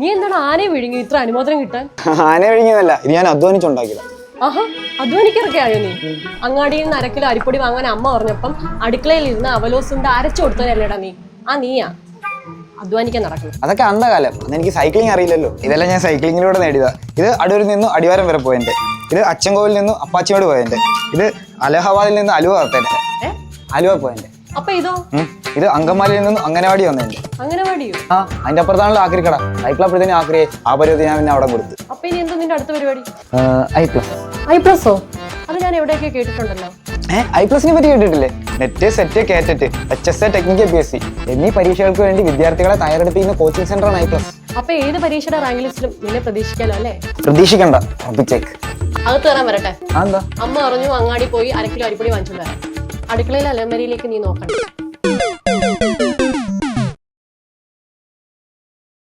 നീ എന്താണ് ആനയെ വിഴുങ്ങി ഇത്ര അനുമോദനം കിട്ടാൻ? ആനയെ വിഴുങ്ങിയതല്ല, ഇത് ഞാൻ അധ്വാനിച്ചുണ്ടാക്കിയതാ. ആഹാ, അധ്വാനിക്കിറക്കായോ നീ? അങ്ങാടിയിൽ നിന്ന് അരക്കിലോ അരിപ്പൊടി വാങ്ങാൻ അമ്മ പറഞ്ഞപ്പം അടുക്കളയിൽ ഇരുന്ന് അവലോസുണ്ട് അരച്ചു കൊടുത്തതല്ലേടാ നീ? നീയാ അധ്വാനിക്കാൻ നടക്കുന്നത്. അതൊക്കെ അന്ധകാലം, അതെനിക്ക് സൈക്ലിംഗ് അറിയില്ലല്ലോ. ഇതെല്ലാം ഞാൻ സൈക്ലിങ്ങിലൂടെ നേടിയതാ. ഇത് അടൂരിൽ നിന്നും അടിവാരം വരെ പോയതിന്റെ, ഇത് അച്ചൻകോവിൽ നിന്നും അപ്പാച്ചിയോട് പോയതിന്റെ, ഇത് അലഹബാദിൽ നിന്ന് അലുവ വറുത്തതിന്റെ, അലുവ പോയതിന്റെ. അപ്പൊ ഇതോ? ഇത് അങ്കമാലിയിൽ നിന്നും അംഗനവാടി വന്നതിന്റെ. അംഗനവാടിയോ? അതിന്റെ അപ്പുറത്താണല്ലോ ആക്രിക്കട. സൈക്കിളപ്പോഴത്തേന് ആക്രിയെ ആ പരിധി ഞാൻ പിന്നെ അവിടെ കൊടുത്തു. അപ്പൊ ഇനി എന്താ നിന്റെ അടുത്ത പരിപാടി? ഐപ്ലസോ? അത് ഞാൻ എവിടെയൊക്കെ കേട്ടിട്ടുണ്ടല്ലോ. ഐപ്ലസിനെ പറ്റി കേട്ടിട്ടില്ലേ? NET, SET, KTET, HSA, technical PSC എന്നീ പരീക്ഷകൾക്ക് വേണ്ടി വിദ്യാർത്ഥികളെ തയ്യാറെടുപ്പിക്കുന്ന കോച്ചിങ് സെന്ററാണ് ഐപ്ലസ്. അപ്പൊ ഏത് പരീക്ഷയുടെ റാങ്ക് ലിസ്റ്റിലും നിന്നെ പ്രതീക്ഷിക്കാലോ അല്ലേ? പ്രതീക്ഷിക്കണ്ട, ഉറപ്പിച്ചേക്ക്. അകത്ത് കയറാൻ വരട്ടെ. എന്താ? അമ്മ പറഞ്ഞു അങ്ങാടി പോയി 1 കിലോ അരിപ്പൊടി വാങ്ങിച്ചു തരാം. അടുക്കളയിലെ അലമരിയിലേക്ക് നീ നോക്കണം.